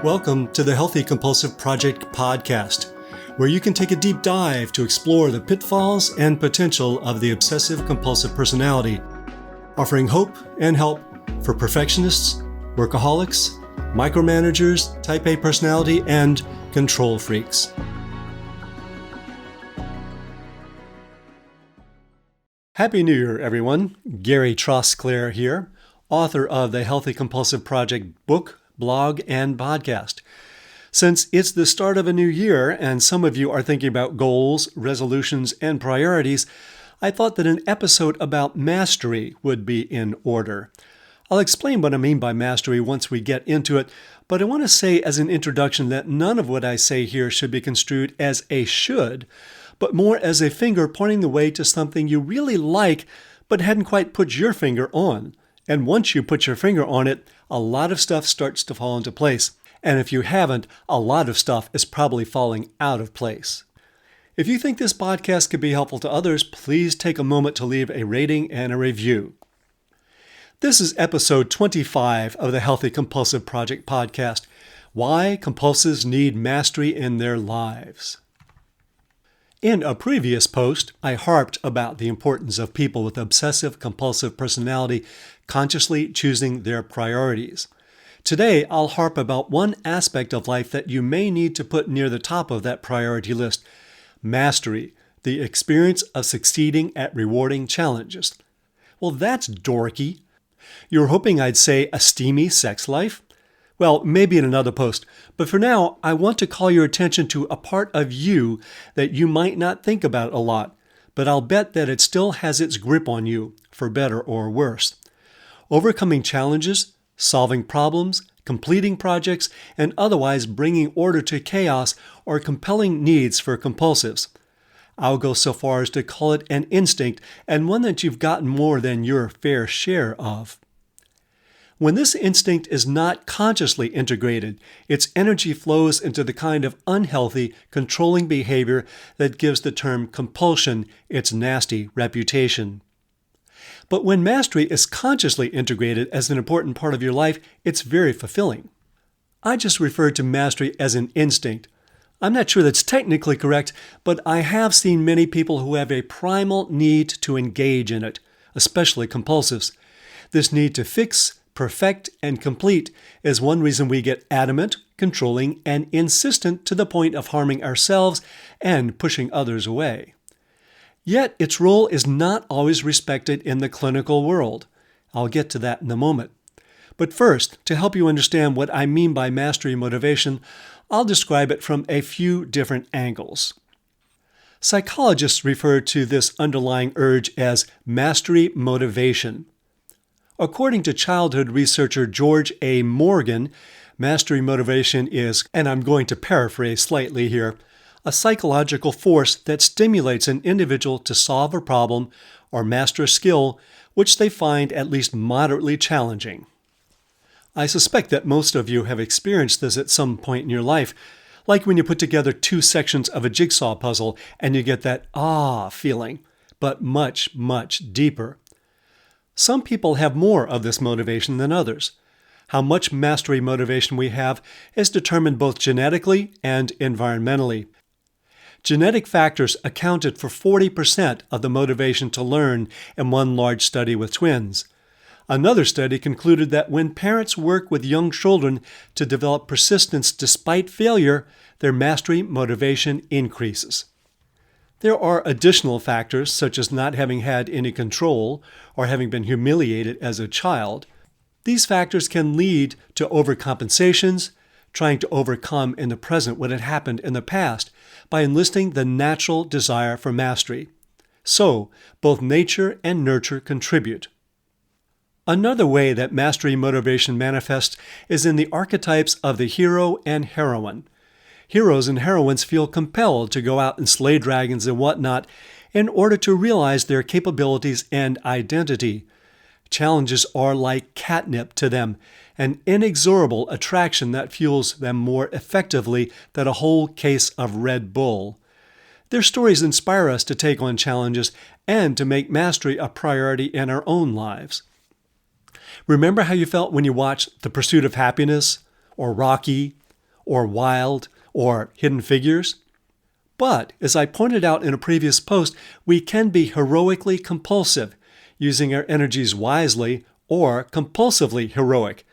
Welcome to the Healthy Compulsive Project podcast, where you can take a deep dive to explore the pitfalls and potential of the obsessive-compulsive personality, offering hope and help for perfectionists, workaholics, micromanagers, type A personality, and control freaks. Happy New Year, everyone. Gary Trosclair here, author of the Healthy Compulsive Project book, blog, and podcast. Since it's the start of a new year and some of you are thinking about goals, resolutions, and priorities, I thought that an episode about mastery would be in order. I'll explain what I mean by mastery once we get into it, but I want to say as an introduction that none of what I say here should be construed as a should, but more as a finger pointing the way to something you really like but hadn't quite put your finger on. And once you put your finger on it, a lot of stuff starts to fall into place. And if you haven't, a lot of stuff is probably falling out of place. If you think this podcast could be helpful to others, please take a moment to leave a rating and a review. This is episode 25 of the Healthy Compulsive Project podcast, Why Compulsives Need Mastery in Their Lives. In a previous post, I harped about the importance of people with obsessive-compulsive personality consciously choosing their priorities. Today, I'll harp about one aspect of life that you may need to put near the top of that priority list: mastery, the experience of succeeding at rewarding challenges. Well, that's dorky. You're hoping I'd say a steamy sex life? Well, maybe in another post, but for now, I want to call your attention to a part of you that you might not think about a lot, but I'll bet that it still has its grip on you, for better or worse. Overcoming challenges, solving problems, completing projects, and otherwise bringing order to chaos are compelling needs for compulsives. I'll go so far as to call it an instinct, and one that you've gotten more than your fair share of. When this instinct is not consciously integrated, its energy flows into the kind of unhealthy, controlling behavior that gives the term compulsion its nasty reputation. But when mastery is consciously integrated as an important part of your life, it's very fulfilling. I just referred to mastery as an instinct. I'm not sure that's technically correct, but I have seen many people who have a primal need to engage in it, especially compulsives. This need to fix, perfect, and complete is one reason we get adamant, controlling, and insistent to the point of harming ourselves and pushing others away. Yet its role is not always respected in the clinical world. I'll get to that in a moment. But first, to help you understand what I mean by mastery motivation, I'll describe it from a few different angles. Psychologists refer to this underlying urge as mastery motivation. According to childhood researcher George A. Morgan, mastery motivation is, and I'm going to paraphrase slightly here, a psychological force that stimulates an individual to solve a problem or master a skill which they find at least moderately challenging. I suspect that most of you have experienced this at some point in your life, like when you put together two sections of a jigsaw puzzle and you get that feeling, but much, much deeper. Some people have more of this motivation than others. How much mastery motivation we have is determined both genetically and environmentally. Genetic factors accounted for 40% of the motivation to learn in one large study with twins. Another study concluded that when parents work with young children to develop persistence despite failure, their mastery motivation increases. There are additional factors, such as not having had any control or having been humiliated as a child. These factors can lead to overcompensations, trying to overcome in the present what had happened in the past by enlisting the natural desire for mastery. So, both nature and nurture contribute. Another way that mastery motivation manifests is in the archetypes of the hero and heroine. Heroes and heroines feel compelled to go out and slay dragons and whatnot in order to realize their capabilities and identity. Challenges are like catnip to them, an inexorable attraction that fuels them more effectively than a whole case of Red Bull. Their stories inspire us to take on challenges and to make mastery a priority in our own lives. Remember how you felt when you watched The Pursuit of Happiness, or Rocky, or wild, or hidden figures. But, as I pointed out in a previous post, we can be heroically compulsive, using our energies wisely, or compulsively heroic,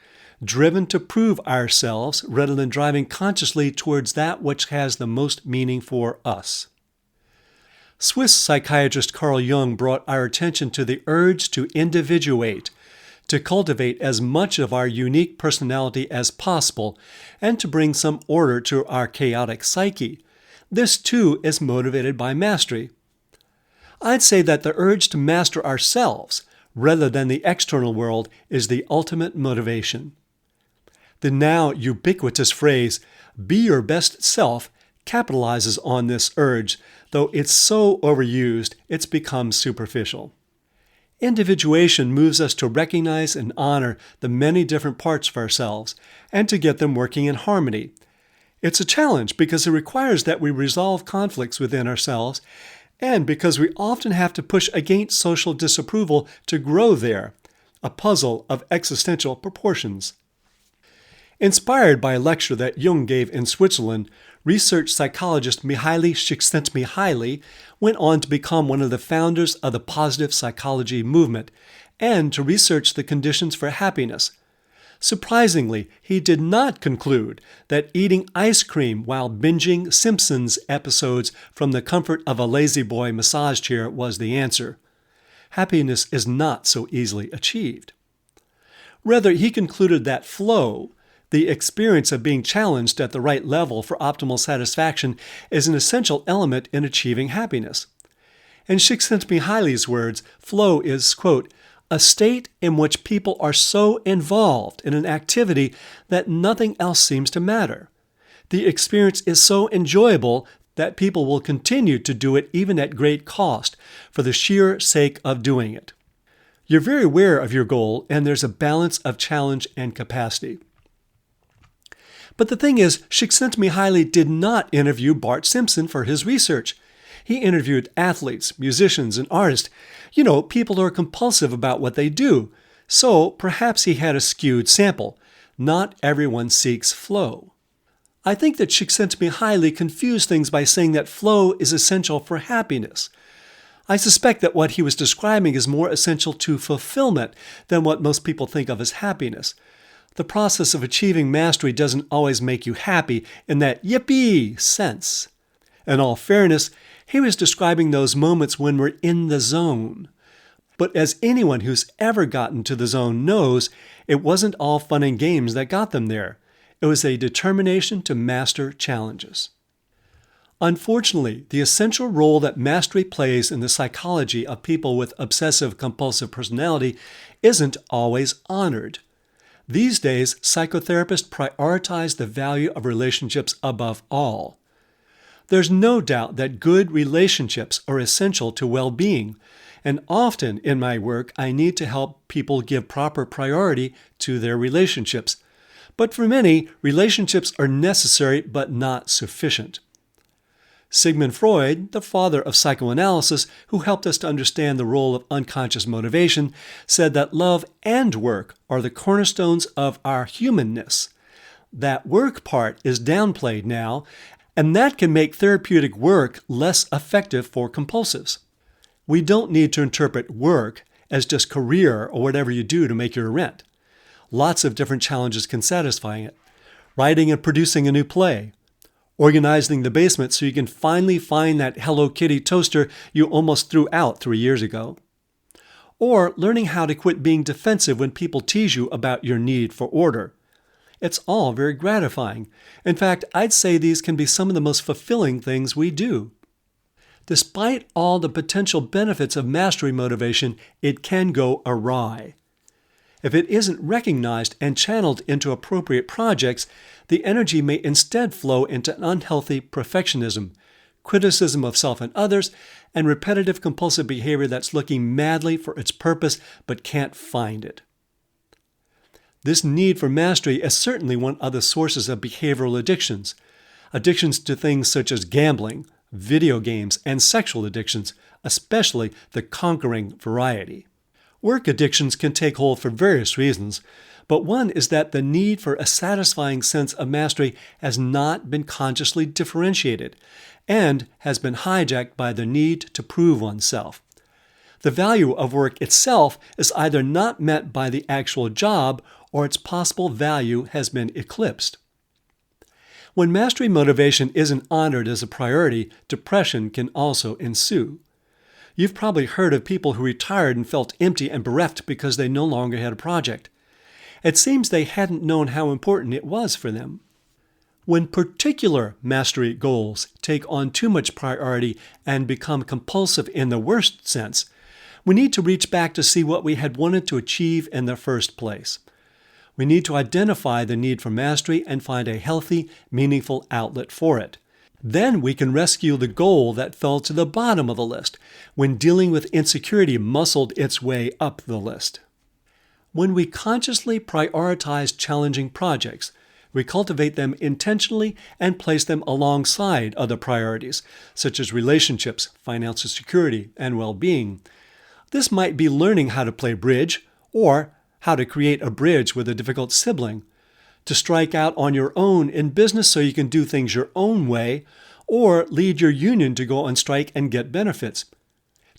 driven to prove ourselves rather than driving consciously towards that which has the most meaning for us. Swiss psychiatrist Carl Jung brought our attention to the urge to individuate, to cultivate as much of our unique personality as possible, and to bring some order to our chaotic psyche. This too is motivated by mastery. I'd say that the urge to master ourselves, rather than the external world, is the ultimate motivation. The now ubiquitous phrase, "be your best self," capitalizes on this urge, though it's so overused, it's become superficial. Individuation moves us to recognize and honor the many different parts of ourselves, and to get them working in harmony. It's a challenge because it requires that we resolve conflicts within ourselves, and because we often have to push against social disapproval to grow there, a puzzle of existential proportions. Inspired by a lecture that Jung gave in Switzerland, research psychologist Mihaly Csikszentmihalyi went on to become one of the founders of the positive psychology movement and to research the conditions for happiness. Surprisingly, he did not conclude that eating ice cream while binging Simpsons episodes from the comfort of a lazy-boy massage chair was the answer. Happiness is not so easily achieved. Rather, he concluded that flow, the experience of being challenged at the right level for optimal satisfaction, is an essential element in achieving happiness. In Csikszentmihalyi's words, flow is, quote, "a state in which people are so involved in an activity that nothing else seems to matter. The experience is so enjoyable that people will continue to do it even at great cost for the sheer sake of doing it." You're very aware of your goal, and there's a balance of challenge and capacity. But the thing is, Csikszentmihalyi did not interview Bart Simpson for his research. He interviewed athletes, musicians, and artists. People who are compulsive about what they do. So perhaps he had a skewed sample. Not everyone seeks flow. I think that Csikszentmihalyi confused things by saying that flow is essential for happiness. I suspect that what he was describing is more essential to fulfillment than what most people think of as happiness. The process of achieving mastery doesn't always make you happy in that yippee sense. In all fairness, he was describing those moments when we're in the zone. But as anyone who's ever gotten to the zone knows, it wasn't all fun and games that got them there. It was a determination to master challenges. Unfortunately, the essential role that mastery plays in the psychology of people with obsessive-compulsive personality isn't always honored. These days, psychotherapists prioritize the value of relationships above all. There's no doubt that good relationships are essential to well-being, and often in my work I need to help people give proper priority to their relationships. But for many, relationships are necessary but not sufficient. Sigmund Freud, the father of psychoanalysis, who helped us to understand the role of unconscious motivation, said that love and work are the cornerstones of our humanness. That work part is downplayed now, and that can make therapeutic work less effective for compulsives. We don't need to interpret work as just career or whatever you do to make your rent. Lots of different challenges can satisfy it. Writing and producing a new play, organizing the basement so you can finally find that Hello Kitty toaster you almost threw out 3 years ago. Or learning how to quit being defensive when people tease you about your need for order. It's all very gratifying. In fact, I'd say these can be some of the most fulfilling things we do. Despite all the potential benefits of mastery motivation, it can go awry. If it isn't recognized and channeled into appropriate projects, the energy may instead flow into unhealthy perfectionism, criticism of self and others, and repetitive compulsive behavior that's looking madly for its purpose but can't find it. This need for mastery is certainly one of the sources of behavioral addictions. Addictions to things such as gambling, video games, and sexual addictions, especially the conquering variety. Work addictions can take hold for various reasons, but one is that the need for a satisfying sense of mastery has not been consciously differentiated and has been hijacked by the need to prove oneself. The value of work itself is either not met by the actual job or its possible value has been eclipsed. When mastery motivation isn't honored as a priority, depression can also ensue. You've probably heard of people who retired and felt empty and bereft because they no longer had a project. It seems they hadn't known how important it was for them. When particular mastery goals take on too much priority and become compulsive in the worst sense, we need to reach back to see what we had wanted to achieve in the first place. We need to identify the need for mastery and find a healthy, meaningful outlet for it. Then we can rescue the goal that fell to the bottom of the list when dealing with insecurity muscled its way up the list. When we consciously prioritize challenging projects, we cultivate them intentionally and place them alongside other priorities, such as relationships, financial security, and well-being. This might be learning how to play bridge or how to create a bridge with a difficult sibling, to strike out on your own in business so you can do things your own way, or lead your union to go on strike and get benefits,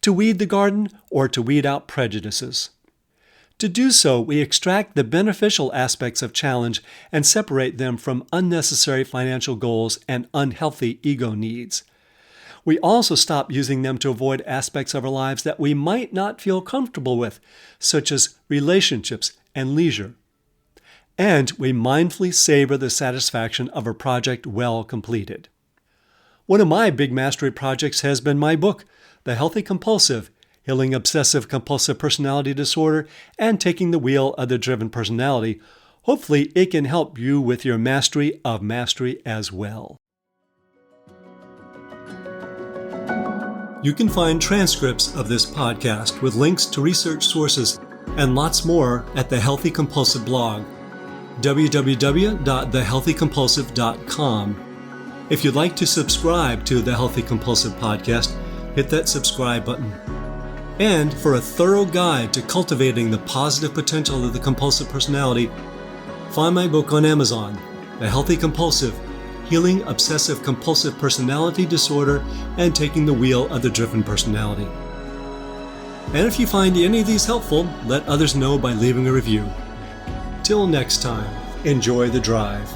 to weed the garden or to weed out prejudices. To do so, we extract the beneficial aspects of challenge and separate them from unnecessary financial goals and unhealthy ego needs. We also stop using them to avoid aspects of our lives that we might not feel comfortable with, such as relationships and leisure. And we mindfully savor the satisfaction of a project well completed. One of my big mastery projects has been my book, The Healthy Compulsive, Healing Obsessive-Compulsive Personality Disorder and Taking the Wheel of the Driven Personality. Hopefully it can help you with your mastery of mastery as well. You can find transcripts of this podcast with links to research sources and lots more at the Healthy Compulsive blog, www.thehealthycompulsive.com. If you'd like to subscribe to the Healthy Compulsive podcast, hit that subscribe button. And for a thorough guide to cultivating the positive potential of the compulsive personality, find my book on Amazon, The Healthy Compulsive, Healing Obsessive-Compulsive Personality Disorder and Taking the Wheel of the Driven Personality. And if you find any of these helpful, let others know by leaving a review. Till next time, enjoy the drive.